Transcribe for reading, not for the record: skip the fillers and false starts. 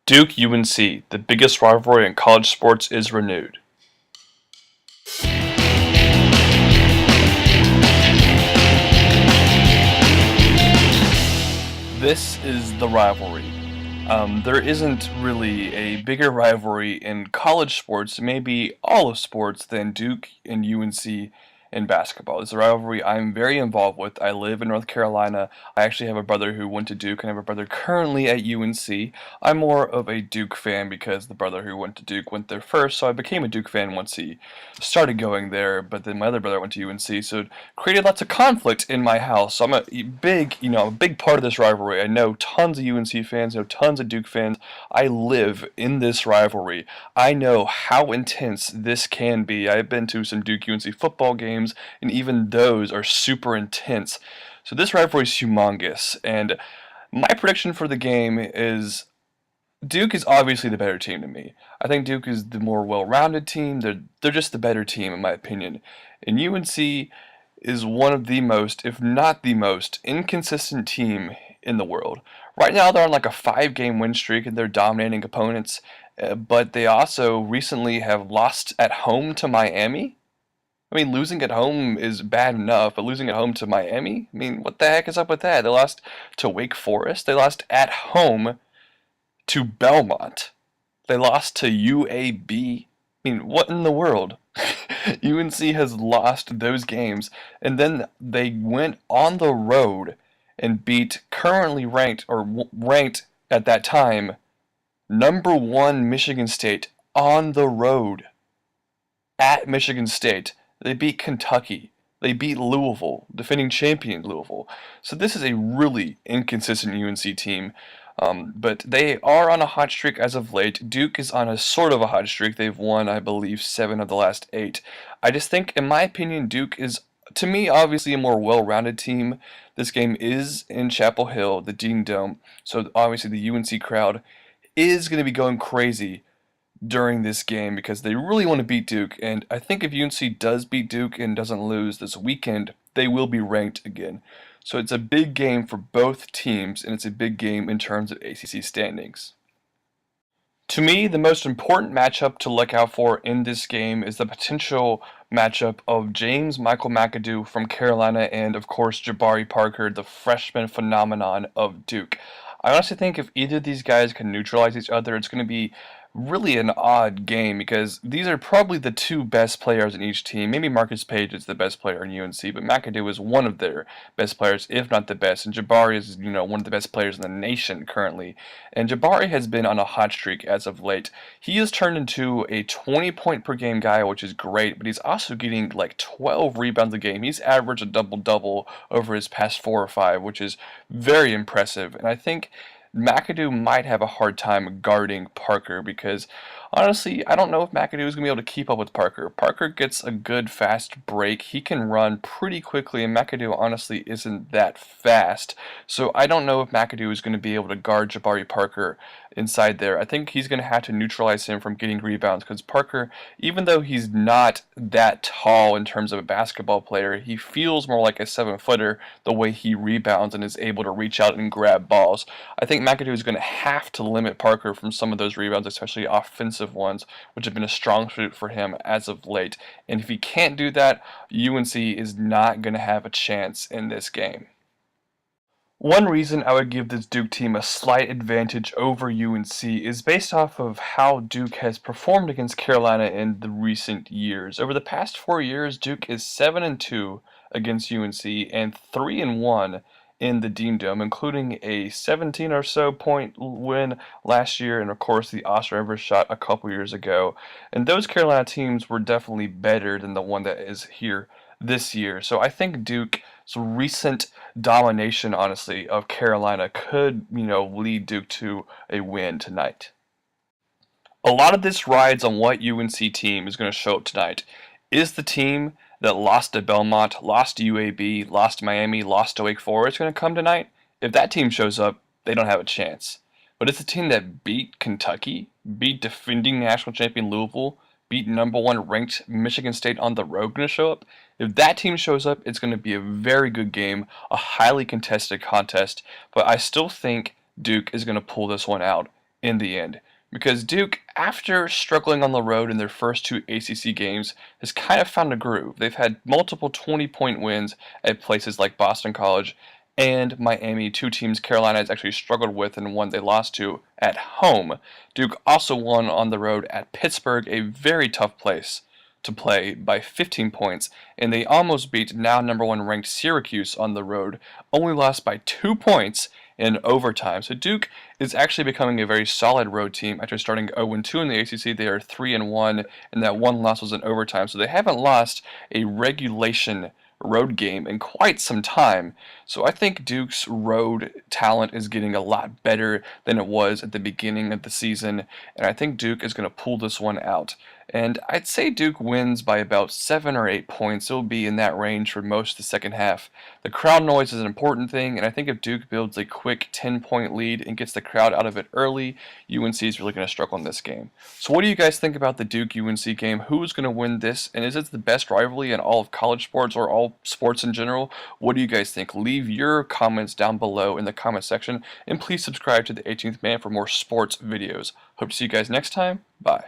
Duke UNC, the biggest rivalry in college sports, is renewed. This is the rivalry. There isn't really a bigger rivalry in college sports, maybe all of sports, than Duke and UNC in basketball. It's a rivalry I'm very involved with. I live in North Carolina. I actually have a brother who went to Duke, and I have a brother currently at UNC. I'm more of a Duke fan because the brother who went to Duke went there first, so I became a Duke fan once he started going there, but then my other brother went to UNC, so it created lots of conflict in my house. So I'm a big part of this rivalry. I know tons of UNC fans, I know tons of Duke fans. I live in this rivalry. I know how intense this can be. I've been to some Duke UNC football games, and even those are super intense. So this rivalry is humongous, and my prediction for the game is Duke is obviously the better team to me. I think Duke is the more well-rounded team. They're just the better team in my opinion. And UNC is one of the most, if not the most, inconsistent team in the world. Right now they're on like a 5-game win streak and they're dominating opponents, but they also recently have lost at home to Miami. I mean, losing at home is bad enough, but losing at home to Miami? I mean, what the heck is up with that? They lost to Wake Forest. They lost at home to Belmont. They lost to UAB. I mean, what in the world? UNC has lost those games, and then they went on the road and beat currently ranked, or ranked at that time, #1 Michigan State on the road. At Michigan State. They beat Kentucky. They beat Louisville, defending champion Louisville. So this is a really inconsistent UNC team. But they are on a hot streak as of late. Duke is on a sort of a hot streak. They've won, I believe, 7 of the last 8. I just think, in my opinion, Duke is, to me, obviously a more well-rounded team. This game is in Chapel Hill, the Dean Dome. So obviously the UNC crowd is going to be going crazy during this game because they really want to beat Duke, and I think if UNC does beat Duke and doesn't lose this weekend, they will be ranked again. So it's a big game for both teams, and it's a big game in terms of ACC standings. To me, the most important matchup to look out for in this game is the potential matchup of James Michael McAdoo from Carolina and, of course, Jabari Parker, the freshman phenomenon of Duke. I honestly think if either of these guys can neutralize each other, it's going to be really an odd game because these are probably the 2 best players in each team. Maybe Marcus Page is the best player in UNC, but McAdoo is one of their best players, if not the best. And Jabari is, one of the best players in the nation currently. And Jabari has been on a hot streak as of late. He has turned into a 20-point per game guy, which is great, but he's also getting like 12 rebounds a game. He's averaged a double-double over his past 4 or 5, which is very impressive. And I think McAdoo might have a hard time guarding Parker because, honestly, I don't know if McAdoo is going to be able to keep up with Parker. Parker gets a good fast break. He can run pretty quickly, and McAdoo honestly isn't that fast. So I don't know if McAdoo is going to be able to guard Jabari Parker inside there. I think he's going to have to neutralize him from getting rebounds because Parker, even though he's not that tall in terms of a basketball player, he feels more like a 7-footer the way he rebounds and is able to reach out and grab balls. I think McAdoo is going to have to limit Parker from some of those rebounds, especially offensive ones, which have been a strong suit for him as of late. And if he can't do that, UNC is not going to have a chance in this game. One reason I would give this Duke team a slight advantage over UNC is based off of how Duke has performed against Carolina in the recent years. Over the past 4 years, Duke is 7-2 against UNC and 3-1 in the Dean Dome, including a 17 or so point win last year, and of course the Austin Rivers shot a couple years ago. And those Carolina teams were definitely better than the one that is here this year. So I think Duke's recent domination, honestly, of Carolina could, lead Duke to a win tonight. A lot of this rides on what UNC team is going to show up tonight. Is the team that lost to Belmont, lost to UAB, lost to Miami, lost to Wake Forest going to come tonight? If that team shows up, they don't have a chance. But it's the team that beat Kentucky, beat defending national champion Louisville, beat #1 ranked Michigan State on the road going to show up. If that team shows up, it's going to be a very good game, a highly contested contest, but I still think Duke is going to pull this one out in the end. Because Duke, after struggling on the road in their first two ACC games, has kind of found a groove. They've had multiple 20-point wins at places like Boston College and Miami, two teams Carolina has actually struggled with and one they lost to at home. Duke also won on the road at Pittsburgh, a very tough place to play, by 15 points, and they almost beat now number one ranked Syracuse on the road, only lost by 2 points in overtime. So Duke is actually becoming a very solid road team after starting 0-2 in the ACC. They are 3-1, and that one loss was in overtime. So they haven't lost a regulation road game in quite some time. So I think Duke's road talent is getting a lot better than it was at the beginning of the season, and I think Duke is going to pull this one out. And I'd say Duke wins by about 7 or 8 points. It'll be in that range for most of the second half. The crowd noise is an important thing, and I think if Duke builds a quick 10-point lead and gets the crowd out of it early, UNC is really going to struggle in this game. So what do you guys think about the Duke-UNC game? Who's going to win this, and is it the best rivalry in all of college sports or all sports in general? What do you guys think? Leave your comments down below in the comment section, and please subscribe to the 18th Man for more sports videos. Hope to see you guys next time. Bye.